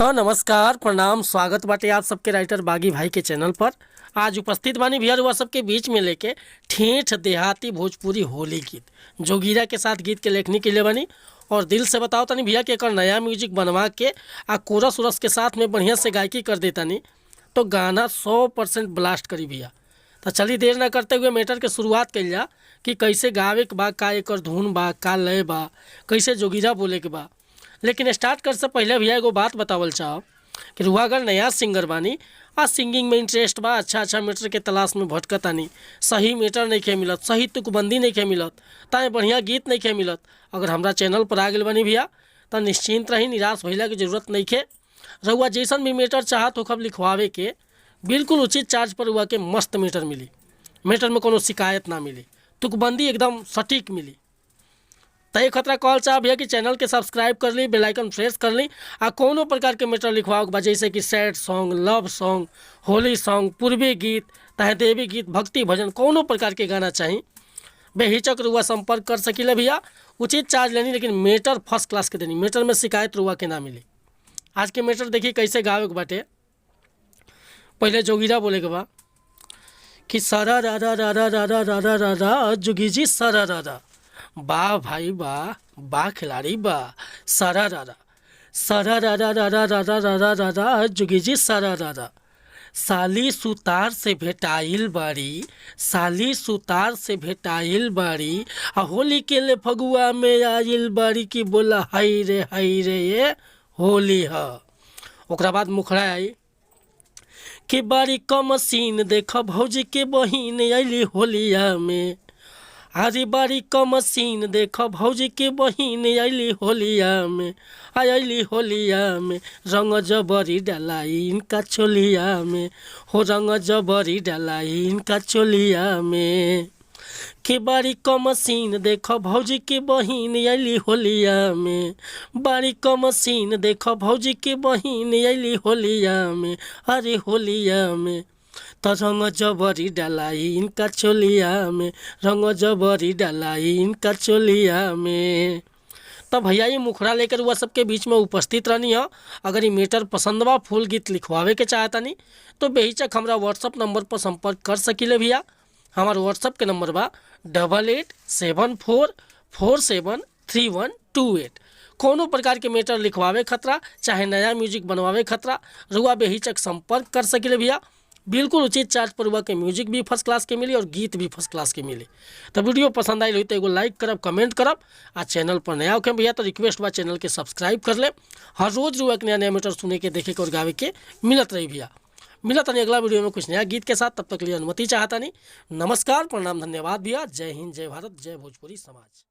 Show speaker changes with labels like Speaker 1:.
Speaker 1: तो नमस्कार प्रणाम स्वागत बाटे आप सबके राइटर बागी भाई के चैनल पर। आज उपस्थित बानी भैया रुआ सबके बीच में लेके ठेठ देहाती भोजपुरी होली गीत जोगीरा के साथ गीत के लेखनी के लिए बनी। और दिल से बताओ तनी भैया कि एक नया म्यूजिक बनवा के आ कोरस उरस के साथ में बढ़िया से गायकी कर देता नी तो गाना 100% ब्लास्ट करी भैया। तो चलिए देर ना करते हुए मैटर के शुरुआत कल जा कि कैसे गावे के बा, का एकर धुन बा, का लय बा, कैसे जोगीरा बोले के बा। लेकिन स्टार्ट कर से पहले भैया एगो बात बतावल चाहब कि रुआ अगर नया सिंगर बानी आ सिंगिंग में इंटरेस्ट बा, अच्छा मीटर के तलाश में भटकतानी, सही मीटर नहीं खे मिलत, सही तुकबंदी नहीं खे मिलत, ताए बढ़िया गीत नहीं खे मिलत, अगर हमरा चैनल पर आ गए बानी भैया तो निश्चिंत रही, निराश भइला की जरूरत नहीं खे। रउआ जैसन भी मीटर चाहत हो खब लिखवावे के बिल्कुल उचित चार्ज पर हुआ के मस्त मीटर मिली, मीटर में कोनो शिकायत ना मिली, तुकबंदी एकदम सटीक मिली। तय खतरा कॉल चाह भैया कि चैनल के सब्सक्राइब कर ली, बेल आइकन प्रेस कर ली आ कोनो प्रकार के मीटर लिखवाओ बा, जैसे कि sad song, love song, Holi song, पूर्वी गीत, चाहे देवी गीत, भक्ति भजन, कोनो प्रकार के गाना चाहिए बेहिचक रुआ संपर्क कर सकिले भैया। उचित चार्ज लेनी लेकिन मीटर फर्स्ट क्लास के देनी, मीटर में शिकायत रुआ के ना मिली। आज के मीटर देखिए कैसे गावे के बाटे। पहले जोगीरा बोले के बा कि सरा रा रा रा रा रा रा रा रा रा जोगी जी सरा रा रा, वाह भाई वाह, वाह खिलाड़ी वाह, सरा रा रा सरा रा रा रा रा रा रा रा रा रा रा जोगी जी सरा रा रा। साली सुतार से भेटाइल बाड़ी, साली सुतार से भेटाइल बाड़ी, आ होली के ले फगुआ में आइल बाड़ी की बोला हाय रे ये होली ह। ओकरा बाद मुखड़ा आई कि बारी कम सीन देख भौजी के बहिन अली होलिया में, अरे बारी कम सीन देख भौजी के बहिन अली होलिया में, अली होलिया में रंग जबरी डालाई इनका चोलिया में, हो रंग जबरी डालाई इनका चोलिया में। के बारी कम सीन देख भौजी के बहिन अली होलिया में, बारी कम सीन देख भौजी के बहिन अली होलिया में, अरे होलिया में तो रंग जबरी डालाई इनका चोलिया में, रंग जबरी डालाई इनका चोलिया में। तो भैया ये मुखड़ा लेकर वह सबके बीच में उपस्थित रहनी है। अगर ये मीटर पसंद बा, फुल गीत लिखवावे के चाहता नहीं तो बेहिचक हमारा व्हाट्सअप नंबर पर संपर्क कर सकिले भैया। हमारे व्हाट्सअप के नंबर बा 8874473128। कोनो प्रकार के मीटर लिखवावे खतरा चाहे नया म्यूजिक बनवावे खतरा रुआ बेहिचक संपर्क कर सकिले भैया। बिल्कुल उचित चार्ज पर हुआ के म्यूजिक भी फर्स्ट क्लास के मिली और गीत भी फर्स्ट क्लास के मिली। तो वीडियो पसंद आई हुई तो एगो लाइक करब, कमेंट करब आ चैनल पर नया होके भैया तो रिक्वेस्ट बा चैनल के सब्सक्राइब कर ले। हर रोज रुआ के नया मीटर सुने के, देखे के और गावे के मिलत रही भैया। मिलत नहीं अगला वीडियो में कुछ नया गीत के साथ, तब तक लिए अनुमति चाहता नहीं। नमस्कार प्रणाम धन्यवाद भैया। जय हिंद, जय भारत, जय भोजपुरी समाज।